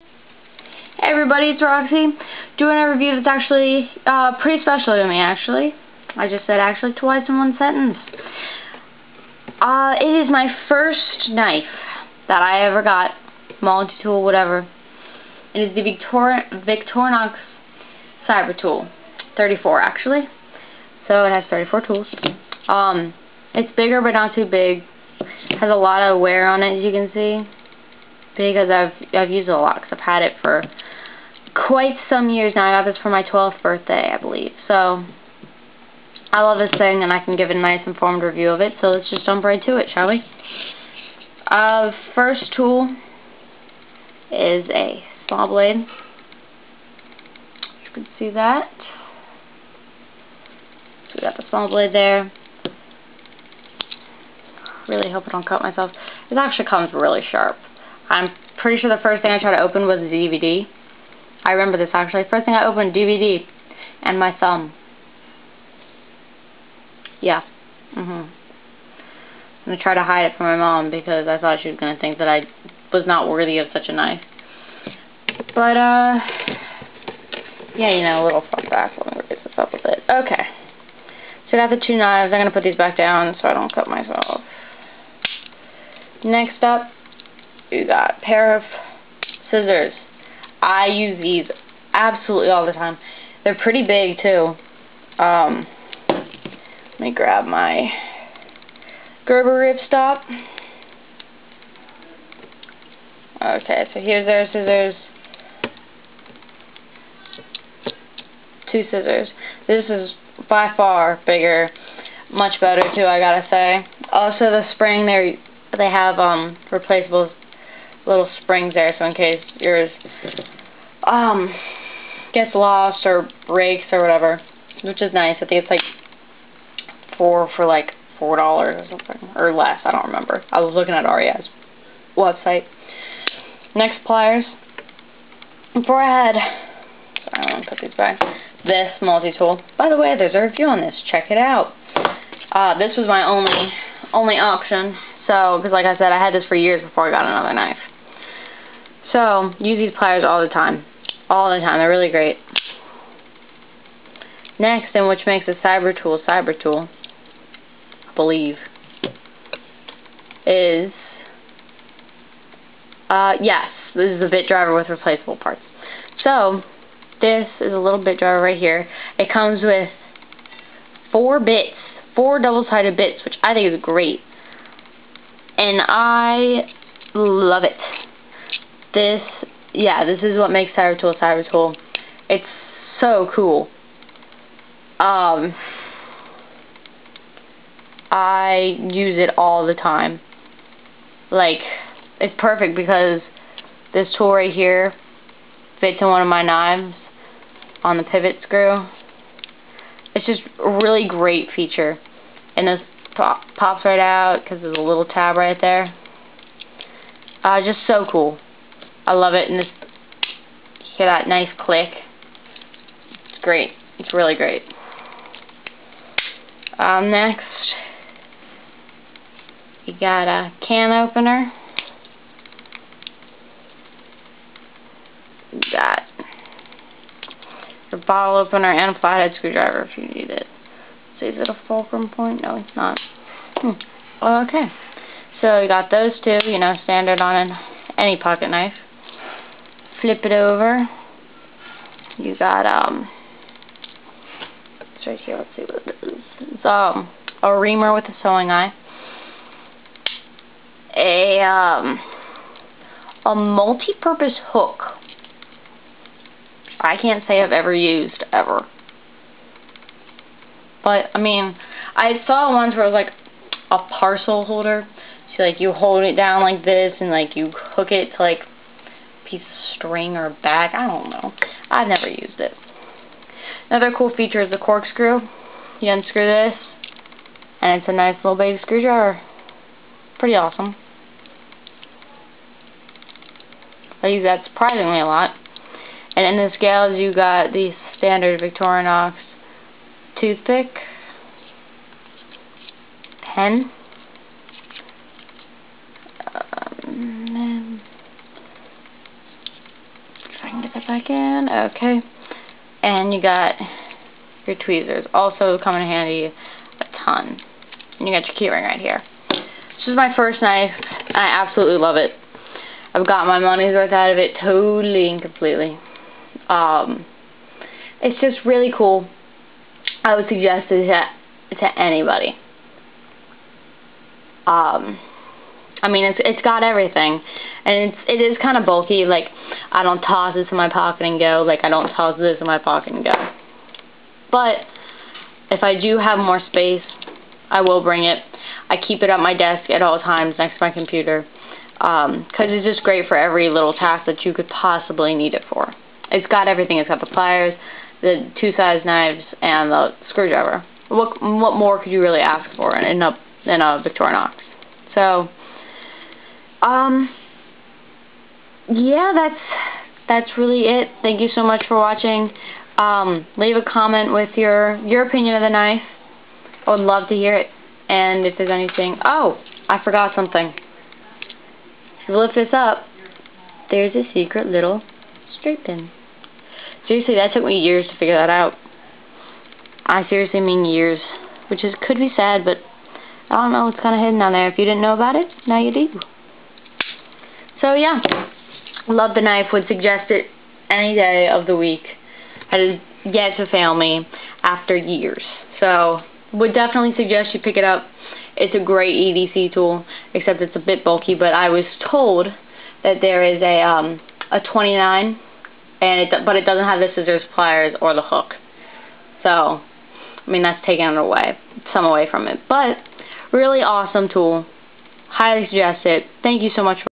Hey everybody, it's Roxy, doing a review that's actually pretty special to me, actually. I just said actually twice in one sentence. It is my first knife that I ever got, multi-tool, whatever. It is the Victorinox Cyber Tool, 34 actually. So it has 34 tools. It's bigger but not too big. Has a lot of wear on it, as you can see, because I've used it a lot because I've had it for quite some years now. I got this for my 12th birthday, I believe. So I love this thing, and I can give a nice informed review of it. So let's just jump right to it, shall we? First tool is a small blade. You can see that. So we got the small blade there. Really hope I don't cut myself. This actually comes really sharp. I'm pretty sure the first thing I tried to open was a DVD. I remember this actually. First thing I opened, DVD, and my thumb. Yeah. I'm gonna try to hide it from my mom because I thought she was gonna think that I was not worthy of such a knife. But yeah, you know, a little fun fact. Let me raise this up a bit. Okay. So I got the two knives. I'm gonna put these back down so I don't cut myself. Next up, you got a pair of scissors. I use these absolutely all the time. They're pretty big too. Let me grab my Gerber ripstop. Okay, so here's their scissors. Two scissors. This is by far bigger, much better too, I gotta say. Also, the spring they have replaceable little springs there, so in case yours gets lost or breaks or whatever, which is nice. I think it's like $4 or something, or less. I don't remember. I was looking at REI's website. Next, pliers. Before I had, sorry, I'm gonna put these back. This multi-tool. By the way, there's a review on this. Check it out. This was my only option. So, because like I said, I had this for years before I got another knife. So, use these pliers all the time. All the time. They're really great. Next, and which makes a cyber tool, I believe, is, yes, this is a bit driver with replaceable parts. So, this is a little bit driver right here. It comes with 4 bits, 4 double-sided bits, which I think is great. And I love it. This is what makes Cyber Tool Cyber Tool. It's so cool. I use it all the time. Like, it's perfect because this tool right here fits in one of my knives on the pivot screw. It's just a really great feature. And this pops right out because there's a little tab right there. Just so cool. I love it. And this, you hear that nice click? It's great. It's really great. Next, you got a can opener. You got your bottle opener and a flathead screwdriver if you need it. So is it a fulcrum point? No, it's not. Okay. So you got those two, you know, standard on any pocket knife. Flip it over. You got it's right here. Let's see what it is. It's a reamer with a sewing eye. A multi-purpose hook. I can't say I've ever used ever. But I mean, I saw ones where it was like a parcel holder. So like you hold it down like this and like you hook it to like a piece of string or a bag. I don't know. I've never used it. Another cool feature is the corkscrew. You unscrew this and it's a nice little baby screwdriver. Pretty awesome. I use that surprisingly a lot. And in the scales you got the standard Victorinox toothpick, pen, I can get that back in. Okay. And you got your tweezers. Also come in handy a ton. And you got your keyring right here. This is my first knife. I absolutely love it. I've got my money's worth out of it totally and completely. It's just really cool. I would suggest it to anybody. I mean, it's got everything, and it is kind of bulky. Like, I don't toss this in my pocket and go. Like, I don't toss this in my pocket and go. But if I do have more space, I will bring it. I keep it at my desk at all times next to my computer, because it's just great for every little task that you could possibly need it for. It's got everything. It's got the pliers, the two-size knives, and the screwdriver. What more could you really ask for in a Victorinox? So, yeah, that's really it. Thank you so much for watching. Leave a comment with your opinion of the knife. I would love to hear it. And if there's anything... Oh, I forgot something. If you lift this up, there's a secret little straight pin. Seriously, that took me years to figure that out. I seriously mean years. Which could be sad, but I don't know, it's kind of hidden down there. If you didn't know about it, now you do. So yeah, love the knife, would suggest it any day of the week. Has yet to fail me after years. So, would definitely suggest you pick it up. It's a great EDC tool, except it's a bit bulky, but I was told that there is a 29, but it doesn't have the scissors, pliers, or the hook. So, I mean, that's taking some away from it. But, really awesome tool. Highly suggest it. Thank you so much for